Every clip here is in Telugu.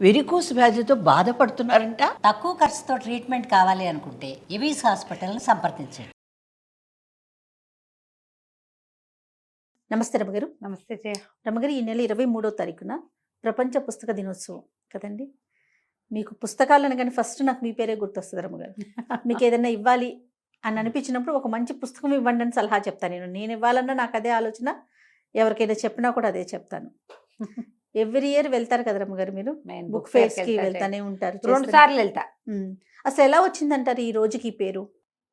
వెరికోస్ వ్యాధితో బాధపడుతున్నారంట. తక్కువ ఖర్చుతో ట్రీట్మెంట్ కావాలి అనుకుంటే ఎవిస్ హాస్పిటల్ని సంప్రదించండి. నమస్తే రమగారు. నమస్తే జయ. రమగారు, ఈ నెల 23వ తారీఖున ప్రపంచ పుస్తక దినోత్సవం కదండి. మీకు పుస్తకాలు అనగానే ఫస్ట్ నాకు మీ పేరే గుర్తొస్తుంది రమగారు. మీకు ఏదైనా ఇవ్వాలి అని అనిపించినప్పుడు ఒక మంచి పుస్తకం ఇవ్వండి అని సలహా చెప్తాను. నేను ఇవ్వాలన్నా నాకు అదే ఆలోచన, ఎవరికైనా చెప్పినా కూడా అదే చెప్తాను. ఎవ్రీ ఇయర్ వెళ్తారు కదా రమగారు మీరు, బుక్ ఫేర్స్ కి వెళ్తానే ఉంటారు. 2 సార్లు వెళ్తా. అసలు ఎలా వచ్చిందంటారు ఈ రోజుకి ఈ పేరు?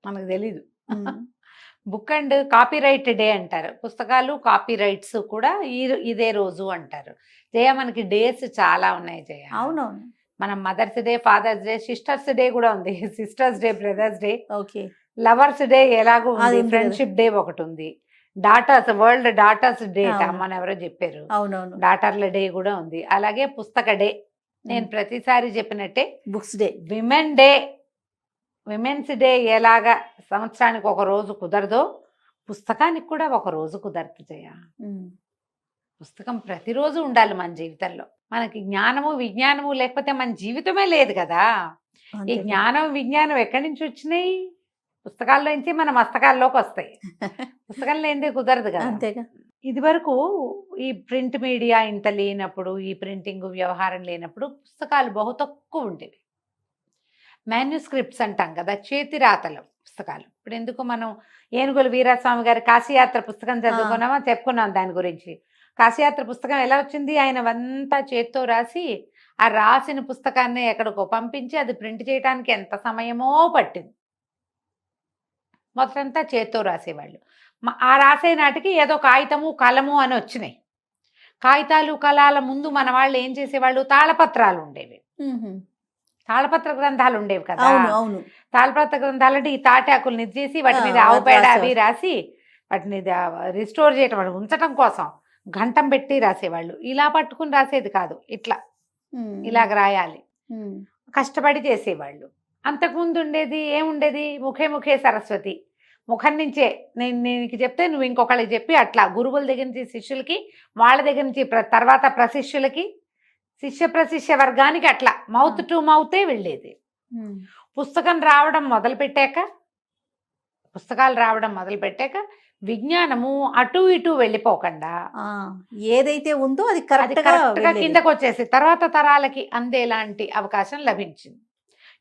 మనకు తెలీదు. బుక్ అండ్ కాపీరైట్ డే అంటారు. పుస్తకాలు కాపీ రైట్స్ కూడా ఇదే రోజు అంటారు. జయ, మనకి డేస్ చాలా ఉన్నాయి జయ. అవునవును. మనం mother's day, father's day, sister's day కూడా ఉంది. Sister's day, brother's day, okay, lovers day ఎలాగో ఉంది, ఫ్రెండ్షిప్ డే ఒకటి ఉంది, డాటర్స్, వరల్డ్ డాటర్స్ డే మన ఎవరో చెప్పారు. అవునవును, డాటర్ల డే కూడా ఉంది. అలాగే పుస్తక డే, నేను ప్రతిసారి చెప్పినట్టే books day, women day, women's day ఎలాగా సంవత్సరానికి ఒక రోజు కుదరదో పుస్తకానికి కూడా ఒక రోజు కుదరదు జయ. పుస్తకం ప్రతిరోజు ఉండాలి మన జీవితంలో. మనకి జ్ఞానము విజ్ఞానము లేకపోతే మన జీవితమే లేదు కదా. ఈ జ్ఞానం విజ్ఞానం ఎక్కడి నుంచి వచ్చినాయి? పుస్తకాల్లో నుంచి మన మస్తకాల్లోకి వస్తాయి. పుస్తకం లేనిదే కుదరదు కదా. అంతేగా. ఇది వరకు ఈ ప్రింట్ మీడియా ఇంత లేనప్పుడు, ఈ ప్రింటింగ్ వ్యవహారం లేనప్పుడు పుస్తకాలు బహు తక్కువ ఉండేవి. మాన్యుస్క్రిప్ట్స్ అంటాం కదా, చేతి రాతల పుస్తకాలు. ఇప్పుడు ఎందుకు మనం ఏనుగుల వీరాస్వామి గారి కాశీయాత్ర పుస్తకం చదువుకున్నామా, చెప్పుకున్నాం దాని గురించి. కాశీయాత్ర పుస్తకం ఎలా వచ్చింది? ఆయన అంతా చేత్తో రాసి ఆ రాసిన పుస్తకాన్ని ఎక్కడికో పంపించి అది ప్రింట్ చేయడానికి ఎంత సమయమో పట్టింది. మొత్తంతా చేత్తో రాసేవాళ్ళు. ఆ రాసే నాటికి ఏదో కాగితము కలము అని వచ్చినాయి. కాగితాలు కలాల ముందు మన వాళ్ళు ఏం చేసేవాళ్ళు? తాళపత్రాలు ఉండేవి, తాళపత్ర గ్రంథాలు ఉండేవి కదా. తాళపత్ర గ్రంథాలు అంటే ఈ తాటాకుల్ని చేసి వాటి మీద ఆవు పేడ అవి రాసి వాటిని రిస్టోర్ చేయటం, ఉంచటం కోసం గంటం పెట్టి రాసేవాళ్ళు. ఇలా పట్టుకుని రాసేది కాదు, ఇట్లా ఇలాగ రాయాలి, కష్టపడి చేసేవాళ్ళు. అంతకుముందు ఉండేది ఏముండేది? ముఖే ముఖే సరస్వతి, ముఖం నుంచే నేను నీకు చెప్తే నువ్వు ఇంకొకళ్ళకి చెప్పి, అట్లా గురువుల దగ్గర నుంచి శిష్యులకి, వాళ్ళ దగ్గర నుంచి తర్వాత ప్రశిష్యులకి, శిష్య ప్రశిష్య వర్గానికి అట్లా మౌత్ టు మౌతే వెళ్ళేది. పుస్తకాలు రావడం మొదలుపెట్టాక విజ్ఞానము అటు ఇటు వెళ్ళిపోకుండా ఏదైతే ఉందో అది కరెక్ట్ గా కిందకు వచ్చేసి తర్వాత తరాలకి అందేలాంటి అవకాశం లభించింది.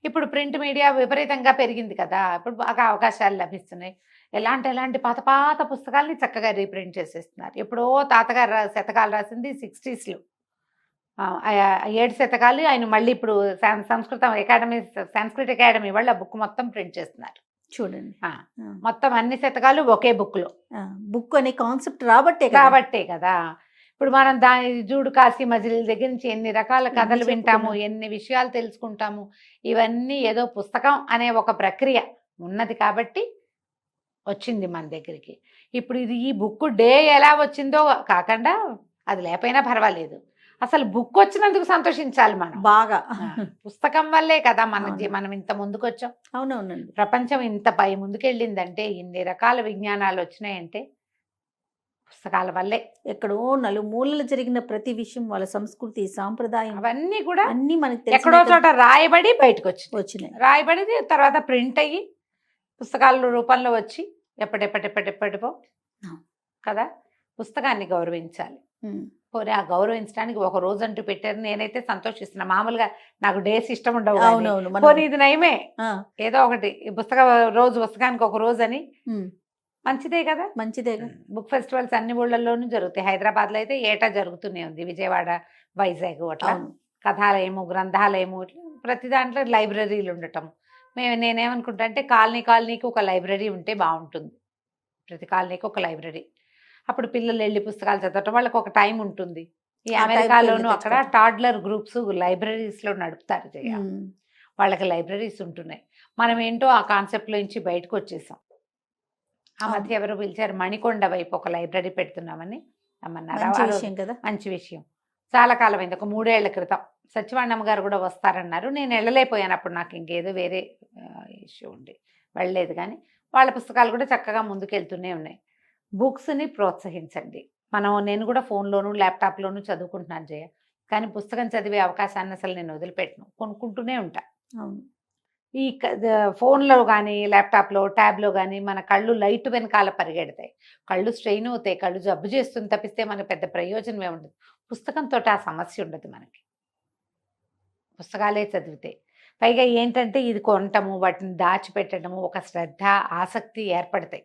ఇప్పుడు ప్రింట్ మీడియా విపరీతంగా పెరిగింది కదా, ఇప్పుడు బాగా అవకాశాలు లభిస్తున్నాయి. ఎలాంటి పాత పుస్తకాలని చక్కగా రీప్రింట్ చేసేస్తున్నారు. ఎప్పుడో తాతగారు శతకాలు రాసింది 60s, 7 శతకాలు ఆయన మళ్ళీ ఇప్పుడు సంస్కృత అకాడమీ వాళ్ళు ఆ బుక్ మొత్తం ప్రింట్ చేస్తున్నారు. చూడండి, మొత్తం అన్ని శతకాలు ఒకే బుక్ లో. బుక్ అనే కాన్సెప్ట్ రాబట్టే కదా. ఇప్పుడు మనం దాని జూడు కాశీ మజిలీ దగ్గర నుంచి ఎన్ని రకాల కథలు వింటాము, ఎన్ని విషయాలు తెలుసుకుంటాము. ఇవన్నీ ఏదో పుస్తకం అనే ఒక ప్రక్రియ ఉన్నది కాబట్టి వచ్చింది మన దగ్గరికి. ఇప్పుడు ఇది ఈ బుక్ డే ఎలా వచ్చిందో కాకుండా అది లేకపోయినా పర్వాలేదు, అసలు బుక్ వచ్చినందుకు సంతోషించాలి మనం బాగా. పుస్తకం వల్లే కదా మనం ఇంత ముందుకు వచ్చాం. అవునవునండి. ప్రపంచం ఇంత పై ముందుకెళ్ళిందంటే, ఇన్ని రకాల విజ్ఞానాలు వచ్చినాయంటే పుస్తకాల వల్లే. ఎక్కడో నలుమూలలు జరిగిన ప్రతి విషయం, వాళ్ళ సంస్కృతి సాంప్రదాయం అవన్నీ కూడా అన్ని మనకి ఎక్కడో చోట రాయబడి బయటకు వచ్చినాయి. రాయబడి తర్వాత ప్రింట్ అయ్యి పుస్తకాల రూపంలో వచ్చి ఎప్పటిపో కదా. పుస్తకాన్ని గౌరవించాలి. పోనీ ఆ గౌరవించడానికి ఒక రోజు అంటూ పెట్టారు, నేనైతే సంతోషిస్తున్నా. మామూలుగా నాకు డేస్ ఇష్టం ఉండవు, పోనీ ఇది నయమే, ఏదో ఒకటి పుస్తకానికి ఒక రోజు అని మంచిదే కదా. బుక్ ఫెస్టివల్స్ అన్ని ఊళ్ళల్లోనూ జరుగుతాయి. హైదరాబాద్ లో అయితే ఏటా జరుగుతూనే ఉంది, విజయవాడ, వైజాగ్ అట్లా కథాలయము, గ్రంథాలయము, ప్రతి దాంట్లో లైబ్రరీలు ఉండటం. నేనేమనుకుంటా అంటే కాలనీకి ఒక లైబ్రరీ ఉంటే బాగుంటుంది. ప్రతి కాలనీకి ఒక లైబ్రరీ. అప్పుడు పిల్లలు వెళ్ళి పుస్తకాలు చదవటం, వాళ్ళకి ఒక టైం ఉంటుంది. ఈ అమెరికాలోనూ అక్కడ టాడ్లర్ గ్రూప్స్ లైబ్రరీస్ లో నడుపుతారు జయ. వాళ్ళకి లైబ్రరీస్ ఉంటున్నాయి. మనం ఏంటో ఆ కాన్సెప్ట్ లో నుంచి బయటకు వచ్చేసాం. ఆ మధ్య ఎవరు పిలిచారు, మణికొండ వైపు ఒక లైబ్రరీ పెడుతున్నామని అమ్మన్నారు. మంచి విషయం. చాలా కాలం అయింది, ఒక 3 ఏళ్ల క్రితం. సత్యవాణమ్మ గారు కూడా వస్తారన్నారు. నేను వెళ్ళలేకపోయాను, అప్పుడు నాకు ఇంకేదో వేరే ఇష్యూ ఉండి వెళ్ళలేదు. కానీ వాళ్ళ పుస్తకాలు కూడా చక్కగా ముందుకెళ్తూనే ఉన్నాయి. బుక్స్ని ప్రోత్సహించండి. నేను కూడా ఫోన్లోను ల్యాప్టాప్లోను చదువుకుంటున్నాను జయ. కానీ పుస్తకం చదివే అవకాశాన్ని అసలు నేను వదిలిపెట్టను, కొనుక్కుంటూనే ఉంటా. అవును. ఈ ఫోన్లో కానీ ల్యాప్టాప్లో ట్యాబ్లో కానీ మన కళ్ళు లైట్ వెనకాల పరిగెడతాయి, కళ్ళు స్ట్రెయిన్ అవుతాయి, కళ్ళు జబ్బు చేస్తుంది తప్పిస్తే మనకు పెద్ద ప్రయోజనమే ఉండదు. పుస్తకంతో ఆ సమస్య ఉండదు మనకి, పుస్తకాలే చదివితే. పైగా ఏంటంటే ఇది కొనటము, వాటిని దాచిపెట్టడము, ఒక శ్రద్ధ ఆసక్తి ఏర్పడతాయి,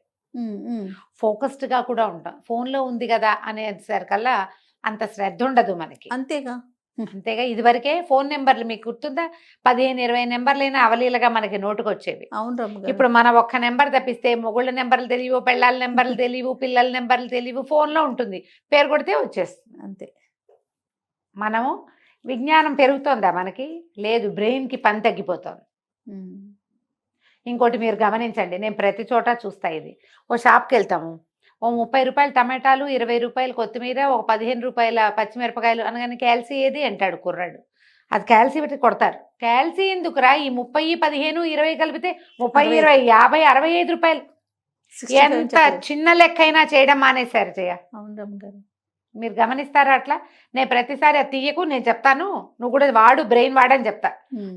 ఫోకస్డ్గా కూడా ఉంటాం. ఫోన్లో ఉంది కదా అనేసరికల్లా అంత శ్రద్ధ ఉండదు మనకి. అంతేగా. అంతేగా, ఇదివరకే ఫోన్ నెంబర్లు మీకు గుర్తుందా, 15-20 నెంబర్లైనా అవలీలగా మనకి నోటుకు వచ్చేవి. అవును రమ్మగారు. ఇప్పుడు మన ఒక్క నెంబర్ తప్పిస్తే మొగుళ్ళ నెంబర్లు తెలియవు, పెళ్ళాల నెంబర్లు తెలియవు, పిల్లల నెంబర్లు తెలియవు, ఫోన్లో ఉంటుంది, పేరు కొడితే వచ్చేస్తుంది. అంతే. మనము విజ్ఞానం పెరుగుతోందా మనకి? లేదు, బ్రెయిన్కి పని తగ్గిపోతుంది. ఇంకోటి మీరు గమనించండి, నేను ప్రతి చోట చూస్తా ఇది. ఓ షాప్కి వెళ్తాము, ఓ 30 రూపాయలు టమాటాలు, 20 రూపాయలు కొత్తిమీర, ఒక 15 రూపాయల పచ్చిమిరపకాయలు అనగానే క్యాల్సీ ఏది అంటాడు కుర్రాడు. అది క్యాల్సీ పెట్టి కొడతారు. క్యాల్సీ ఎందుకురా, ఈ 30, 15, 20 కలిపితే 30, 20, 50, 65 రూపాయలు. ఎంత చిన్న లెక్క అయినా చేయడం మానేశారు చేయ. అవును రమ్మగారు. మీరు గమనిస్తారా అట్లా? నేను ప్రతిసారి అది తీయకు, నేను చెప్తాను, నువ్వు కూడా వాడు, బ్రెయిన్ వాడని చెప్తా.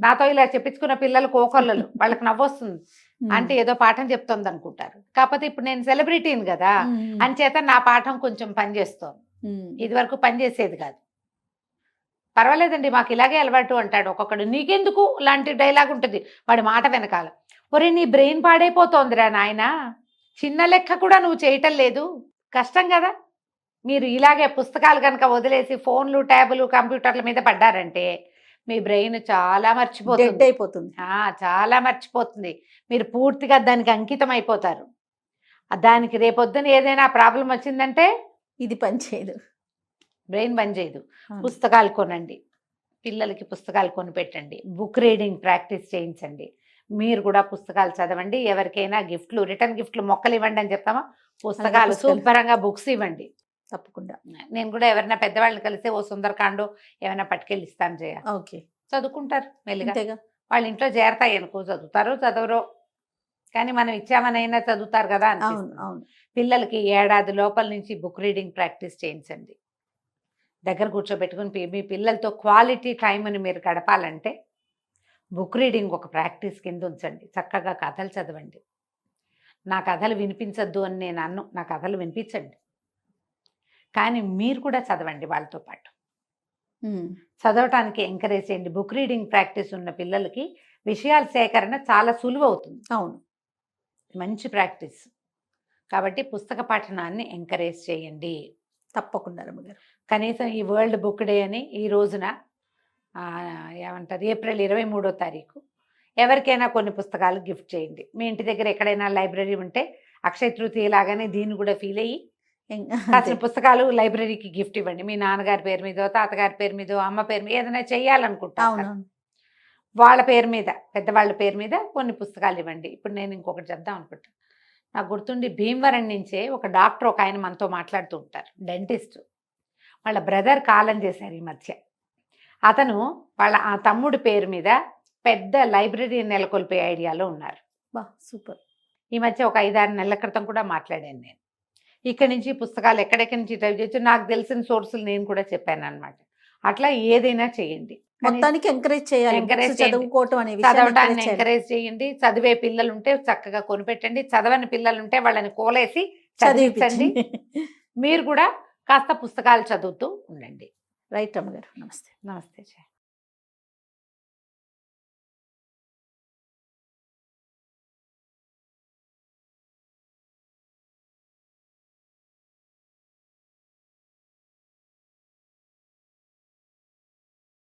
నాతో ఇలా చెప్పించుకున్న పిల్లలు కోకొల్లలు, వాళ్ళకి నవ్వొస్తుంది, అంటే ఏదో పాఠం చెప్తోంది అనుకుంటారు. కాకపోతే ఇప్పుడు నేను సెలబ్రిటీని కదా, అంచేత నా పాఠం కొంచెం పనిచేస్తోంది. ఇది వరకు పనిచేసేది కాదు. పర్వాలేదండి, మాకు ఇలాగే అలవాటు అంటాడు ఒక్కొక్కడు. నీకెందుకు లాంటి డైలాగ్ ఉంటుంది వాడి మాట వెనకాల. ఒరే, నీ బ్రెయిన్ పాడైపోతోందిరా నాయన, చిన్న లెక్క కూడా నువ్వు చేయటం లేదు, కష్టం కదా. మీరు ఇలాగే పుస్తకాలు కనుక వదిలేసి ఫోన్లు, ట్యాబులు, కంప్యూటర్ల మీద పడ్డారంటే మీ బ్రెయిన్ చాలా మర్చిపోతుంది, అయిపోతుంది, చాలా మర్చిపోతుంది. మీరు పూర్తిగా దానికి అంకితం అయిపోతారు. దానికి రేపొద్దున ఏదైనా ప్రాబ్లం వచ్చిందంటే ఇది పని చేయదు, బ్రెయిన్ పని చేయదు. పుస్తకాలు కొనండి, పిల్లలకి పుస్తకాలు కొని పెట్టండి, బుక్ రీడింగ్ ప్రాక్టీస్ చేయించండి. మీరు కూడా పుస్తకాలు చదవండి. ఎవరికైనా గిఫ్ట్లు, రిటర్న్ గిఫ్ట్లు మొక్కలు ఇవ్వండి అని చెప్తామా, పుస్తకాలు శుభ్రంగా బుక్స్ ఇవ్వండి. తప్పకుండా. నేను కూడా ఎవరైనా పెద్దవాళ్ళని కలిస్తే ఓ సుందరకాండో ఏమైనా పట్టుకెళ్ళి ఇస్తాను చేయ. ఓకే, చదువుకుంటారు మెల్లిగా. వాళ్ళ ఇంట్లో చేరతాయి అనుకో, చదువుతారో చదవరో కానీ మనం ఇచ్చామనైనా చదువుతారు కదా అని. పిల్లలకి ఏడాది లోపల నుంచి బుక్ రీడింగ్ ప్రాక్టీస్ చేయించండి. దగ్గర కూర్చోబెట్టుకుని మీ పిల్లలతో క్వాలిటీ టైంని మీరు గడపాలంటే బుక్ రీడింగ్ ఒక ప్రాక్టీస్ కింద ఉంచండి. చక్కగా కథలు చదవండి. నా కథలు వినిపించద్దు అని నేను అన్ను, నా కథలు వినిపించండి, కానీ మీరు కూడా చదవండి వాళ్ళతో పాటు. చదవటానికి ఎంకరేజ్ చేయండి. బుక్ రీడింగ్ ప్రాక్టీస్ ఉన్న పిల్లలకి విషయాల సేకరణ చాలా సులువు అవుతుంది. అవును, మంచి ప్రాక్టీస్. కాబట్టి పుస్తక పఠనాన్ని ఎంకరేజ్ చేయండి తప్పకుండా రమ్మగారు. కనీసం ఈ వరల్డ్ బుక్ డే అని ఈ రోజున ఏమంటారు, ఏప్రిల్ 23వ తారీఖు ఎవరికైనా కొన్ని పుస్తకాలు గిఫ్ట్ చేయండి. మీ ఇంటి దగ్గర ఎక్కడైనా లైబ్రరీ ఉంటే అక్షయ తృతీయ లాగానే దీన్ని కూడా ఫీల్ అయ్యి అసలు పుస్తకాలు లైబ్రరీకి గిఫ్ట్ ఇవ్వండి. మీ నాన్నగారి పేరు మీదో, తాతగారి పేరు మీదో, అమ్మ పేరు మీద ఏదైనా చెయ్యాలనుకుంటా వాళ్ళ పేరు మీద, పెద్దవాళ్ళ పేరు మీద కొన్ని పుస్తకాలు ఇవ్వండి. ఇప్పుడు నేను ఇంకొకటి చెప్దాం అనుకుంటా. నాకు గుర్తుండి భీమవరం నుంచే ఒక డాక్టర్ ఒక ఆయన మనతో మాట్లాడుతూ ఉంటారు, డెంటిస్ట్. వాళ్ళ బ్రదర్ కాలం చేశారు ఈ మధ్య. అతను వాళ్ళ ఆ తమ్ముడి పేరు మీద పెద్ద లైబ్రరీ నెలకొల్పే ఐడియాలో ఉన్నారు. సూపర్. ఈ మధ్య ఒక 5-6 నెలల క్రితం కూడా మాట్లాడాను నేను. ఇక్కడి నుంచి పుస్తకాలు ఎక్కడెక్కడి నుంచి ట్రై చేయొచ్చు, నాకు తెలిసిన సోర్సులు నేను కూడా చెప్పాను అనమాట. అట్లా ఏదైనా చేయండి, మొత్తానికి ఎంకరేజ్ చేయాలి. చదవటాన్ని ఎంకరేజ్ చేయండి. చదివే పిల్లలు ఉంటే చక్కగా కొనిపెట్టండి, చదవని పిల్లలు ఉంటే వాళ్ళని కోలేసి చదివించండి. మీరు కూడా కాస్త పుస్తకాలు చదువుతూ ఉండండి. రైట్ రమ్మగారు. నమస్తే. నమస్తే.